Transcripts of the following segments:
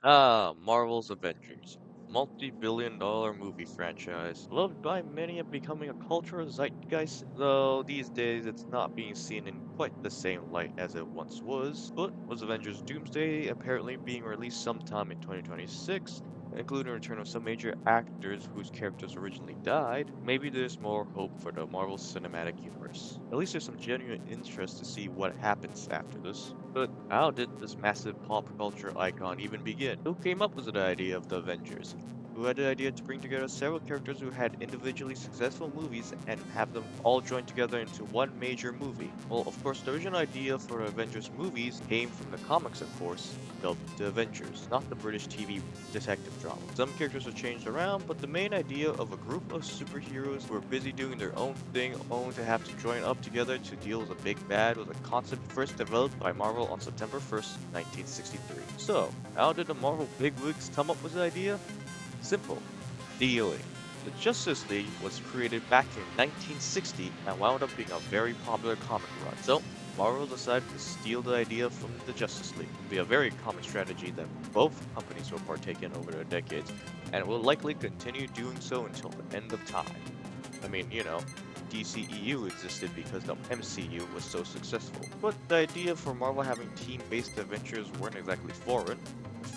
Marvel's Avengers. Multi-billion-dollar movie franchise, loved by many and becoming a cultural zeitgeist, though these days it's not being seen in quite the same light as it once was. But was Avengers Doomsday apparently being released sometime in 2026, including the return of some major actors whose characters originally died? Maybe there's more hope for the Marvel Cinematic Universe. At least there's some genuine interest to see what happens after this. But how did this massive pop culture icon even begin? Who came up with the idea of the Avengers? Who had the idea to bring together several characters who had individually successful movies and have them all joined together into one major movie? Well, of course, the original idea for the Avengers movies came from the comics, of course, dubbed The Avengers, not the British TV detective drama. Some characters were changed around, but the main idea of a group of superheroes who were busy doing their own thing, only to have to join up together to deal with a big bad, was a concept first developed by Marvel on September 1st, 1963. So, how did the Marvel bigwigs come up with the idea? Simple. Dealing. The Justice League was created back in 1960 and wound up being a very popular comic run. So, Marvel decided to steal the idea from the Justice League. It will be a very common strategy that both companies will partake in over the decades, and will likely continue doing so until the end of time. I mean, DCEU existed because the MCU was so successful. But the idea for Marvel having team-based adventures weren't exactly foreign.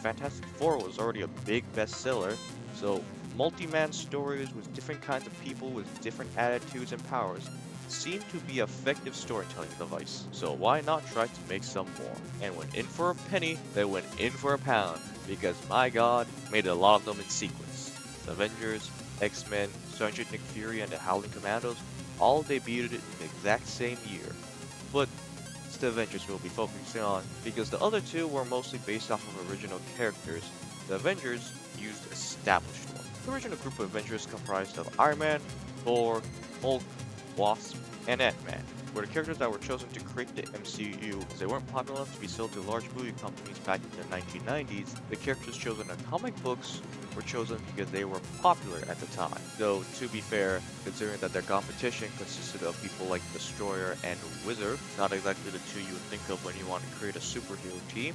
Fantastic Four was already a big bestseller, so multi-man stories with different kinds of people with different attitudes and powers seemed to be effective storytelling device. So why not try to make some more? And went in for a penny, they went in for a pound, because my god, made a lot of them in sequence. The Avengers, X-Men, Sergeant Nick Fury, and the Howling Commandos all debuted in the exact same year. But it's the Avengers we'll be focusing on, because the other two were mostly based off of original characters. The Avengers used established ones. The original group of Avengers comprised of Iron Man, Thor, Hulk, Wasp, and Ant-Man were the characters that were chosen to create the MCU as they weren't popular enough to be sold to large movie companies back in the 1990s. The characters chosen in comic books were chosen because they were popular at the time. Though, to be fair, considering that their competition consisted of people like Destroyer and Wizard, not exactly the two you would think of when you want to create a superhero team.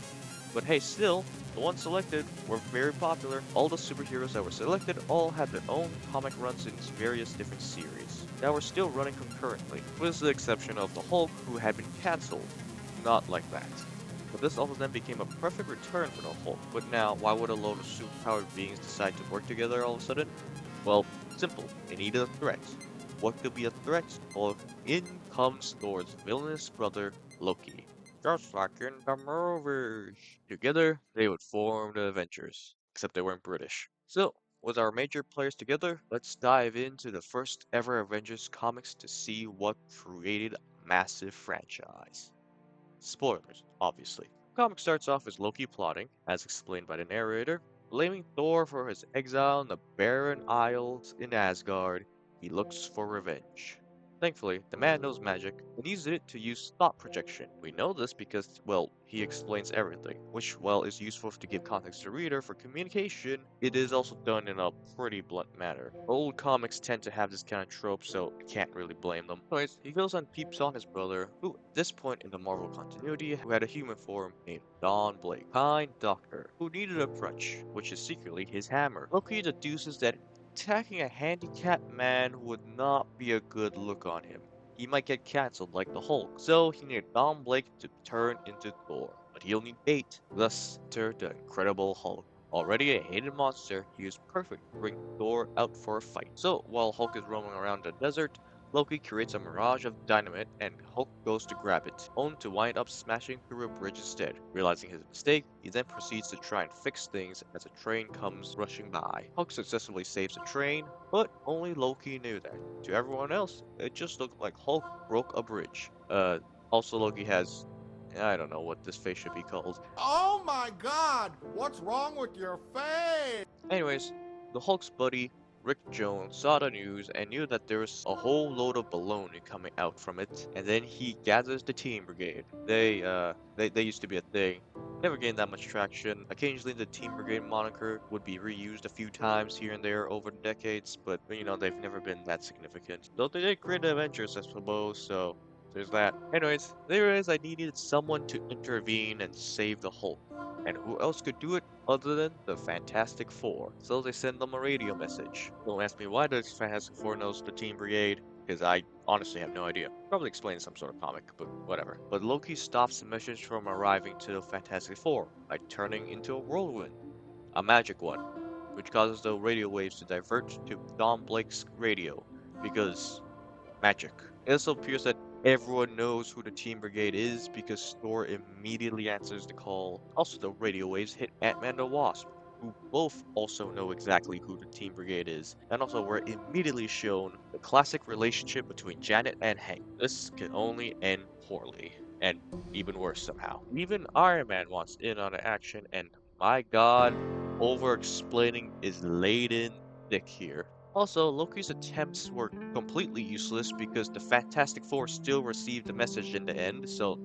But hey, still, the ones selected were very popular. All the superheroes that were selected all had their own comic runs in various different series that were still running concurrently, with the exception of the Hulk, who had been cancelled. Not like that. But this also then became a perfect return for the Hulk. But now, why would a load of superpowered beings decide to work together all of a sudden? Well, simple. They needed a threat. What could be a threat? Well, in comes Thor's villainous brother, Loki. Just like in the movies. Together, they would form the Avengers, except they weren't British. So, with our major players together, let's dive into the first ever Avengers comics to see what created a massive franchise. Spoilers, obviously. The comic starts off as Loki plotting, as explained by the narrator, blaming Thor for his exile in the barren isles in Asgard. He looks for revenge. Thankfully, the man knows magic and uses it to use thought projection. We know this because, well, he explains everything, which, well, is useful to give context to the reader for communication. It is also done in a pretty blunt manner. Old comics tend to have this kind of trope, so I can't really blame them. Anyways, he goes and peeps on his brother, who, at this point in the Marvel continuity, who had a human form named Don Blake, kind doctor, who needed a crutch, which is secretly his hammer. Loki deduces that attacking a handicapped man would not be a good look on him. He might get cancelled like the Hulk, so he needed Don Blake to turn into Thor. But he'll need bait, thus enter the Incredible Hulk. Already a hated monster, he is perfect to bring Thor out for a fight. So, while Hulk is roaming around the desert, Loki creates a mirage of dynamite and Hulk goes to grab it, only to wind up smashing through a bridge instead. Realizing his mistake, he then proceeds to try and fix things as a train comes rushing by. Hulk successfully saves the train, but only Loki knew that. To everyone else, it just looked like Hulk broke a bridge. Also Loki has, I don't know what this face should be called. Oh my god! What's wrong with your face? Anyways, the Hulk's buddy, Rick Jones, saw the news and knew that there was a whole load of baloney coming out from it, and then he gathers the Team Brigade. They used to be a thing. Never gained that much traction. Occasionally, the Team Brigade moniker would be reused a few times here and there over the decades, but they've never been that significant. Though they did create the Avengers, I suppose, so there's that. Anyways, they realized I needed someone to intervene and save the Hulk. And who else could do it other than the Fantastic Four? So they send them a radio message. Don't ask me why the Fantastic Four knows the Team Brigade, because I honestly have no idea. Probably explain some sort of comic, but whatever. But Loki stops the message from arriving to the Fantastic Four by turning into a whirlwind, a magic one, which causes the radio waves to divert to Don Blake's radio, because magic. It also appears that everyone knows who the Team Brigade is because Thor immediately answers the call. Also, the radio waves hit Ant-Man and the Wasp, who both also know exactly who the Team Brigade is. And also, we're immediately shown the classic relationship between Janet and Hank. This can only end poorly, and even worse somehow. Even Iron Man wants in on the action, and my god, over-explaining is laid in thick here. Also, Loki's attempts were completely useless because the Fantastic Four still received the message in the end, so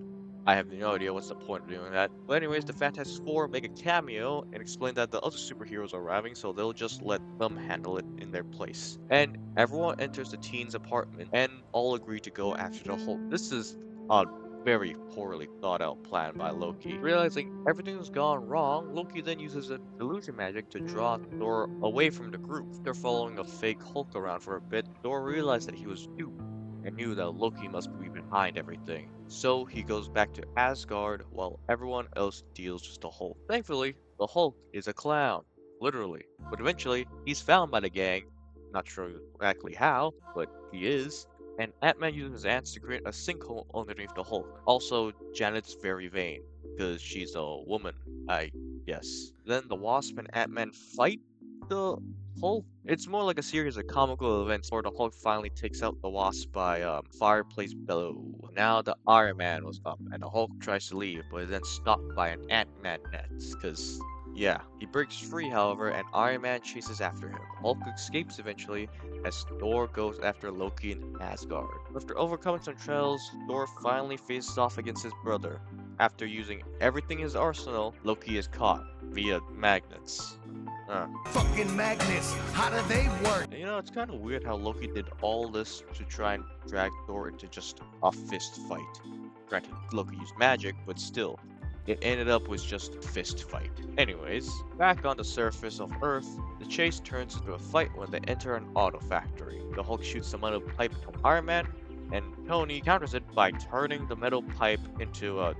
I have no idea what's the point of doing that. But anyways, the Fantastic Four make a cameo and explain that the other superheroes are arriving, so they'll just let them handle it in their place. And everyone enters the teen's apartment and all agree to go after the Hulk. This is a very poorly thought out plan by Loki. Realizing everything's gone wrong, Loki then uses a illusion magic to draw Thor away from the group. After following a fake Hulk around for a bit, Thor realized that he was duped and knew that Loki must be behind everything. So he goes back to Asgard while everyone else deals with the Hulk. Thankfully, the Hulk is a clown, literally. But eventually, he's found by the gang. Not sure exactly how, but he is. And Ant-Man uses his ants to create a sinkhole underneath the Hulk. Also, Janet's very vain, because she's a woman, I guess. Then the Wasp and Ant-Man fight the Hulk. It's more like a series of comical events where the Hulk finally takes out the Wasp by fireplace bellow. Now the Iron Man was up, and the Hulk tries to leave, but is then stopped by an Ant-Man net, because yeah, he breaks free, however, and Iron Man chases after him. Hulk escapes eventually as Thor goes after Loki in Asgard. After overcoming some trials, Thor finally faces off against his brother. After using everything in his arsenal, Loki is caught via magnets. Fucking magnets, how do they work? You know, it's kind of weird how Loki did all this to try and drag Thor into just a fist fight. Granted, Loki used magic, but still, it ended up with just a fist fight. Anyways, back on the surface of Earth, the chase turns into a fight when they enter an auto factory. The Hulk shoots the metal pipe at Iron Man, and Tony counters it by turning the metal pipe into a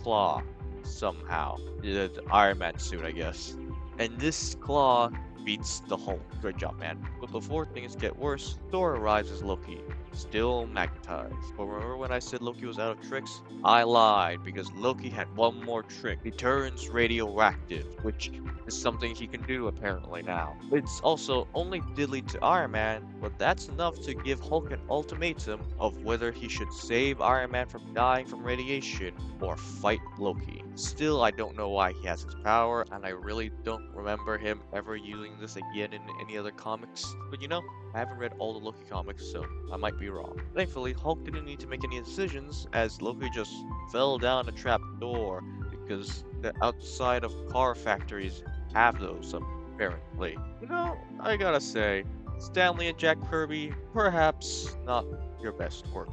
claw somehow. The Iron Man suit, I guess. And this claw beats the Hulk. Great job, man. But before things get worse, Thor arrives as Loki, still magnetized. But remember when I said Loki was out of tricks? I lied, because Loki had one more trick. He turns radioactive, which is something he can do apparently now. It's also only deadly to Iron Man, but that's enough to give Hulk an ultimatum of whether he should save Iron Man from dying from radiation or fight Loki. Still, I don't know why he has his power, and I really don't remember him ever using this again in any other comics. But you know, I haven't read all the Loki comics, so I might be wrong. Thankfully, Hulk didn't need to make any decisions, as Loki just fell down a trap door, because the outside of car factories have those, apparently. You know, I gotta say, Stanley and Jack Kirby, perhaps not your best work.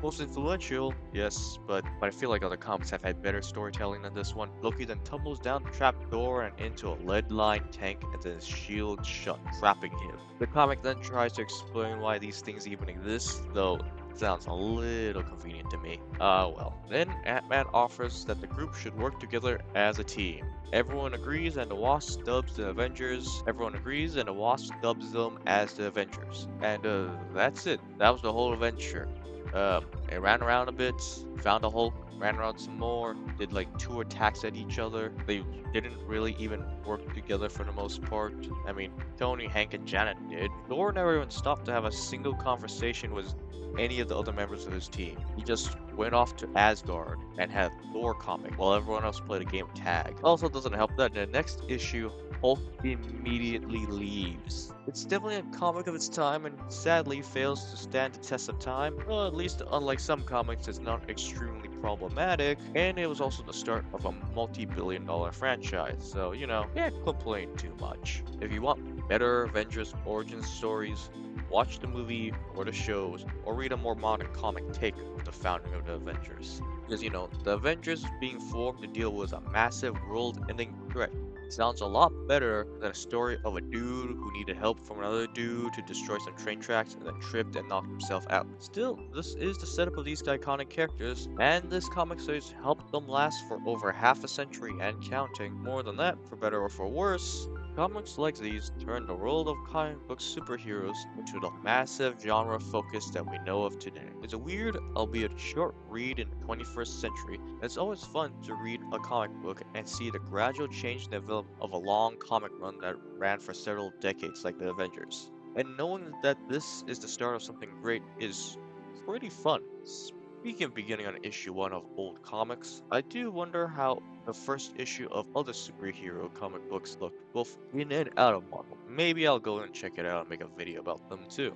Most influential, yes, but I feel like other comics have had better storytelling than this one. Loki then tumbles down the trap door and into a lead-lined tank and then his shield shut, trapping him. The comic then tries to explain why these things even exist, though it sounds a little convenient to me. Well. Then Ant-Man offers that the group should work together as a team. Everyone agrees and the Wasp dubs the Avengers. Everyone agrees and the Wasp dubs them as the Avengers. And that's it. That was the whole adventure. They ran around a bit, found a Hulk, ran around some more, did like 2 attacks at each other. They didn't really even work together for the most part. I mean, Tony, Hank, and Janet did. Thor never even stopped to have a single conversation with any of the other members of his team. He just went off to Asgard and had Thor comic while everyone else played a game of tag. Also doesn't help that in the next issue, Hulk immediately leaves. It's definitely a comic of its time and sadly fails to stand the test of time. Well, at least unlike some comics, it's not extremely problematic, and it was also the start of a multi-billion-dollar franchise, so you know, can't complain too much. If you want better Avengers origin stories, watch the movie or the shows, or read a more modern comic take of the founding of the Avengers. Because, the Avengers being formed to deal with a massive world-ending threat sounds a lot better than a story of a dude who needed help from another dude to destroy some train tracks and then tripped and knocked himself out. Still, this is the setup of these iconic characters, and this comic series helped them last for over half a century and counting. More than that, for better or for worse, comics like these turned the world of comic book superheroes into the massive genre focus that we know of today. It's a weird, albeit short read in the 21st century, and it's always fun to read a comic book and see the gradual change and development of a long comic run that ran for several decades like the Avengers. And knowing that this is the start of something great is pretty fun. Speaking of beginning on issue 1 of old comics, I do wonder how the first issue of other superhero comic books looked, both in and out of Marvel. Maybe I'll go and check it out and make a video about them too.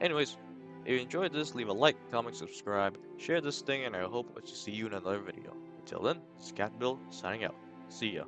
Anyways, if you enjoyed this, leave a like, comment, subscribe, share this thing, and I hope to see you in another video. Until then, this is Cat Bill signing out. See ya.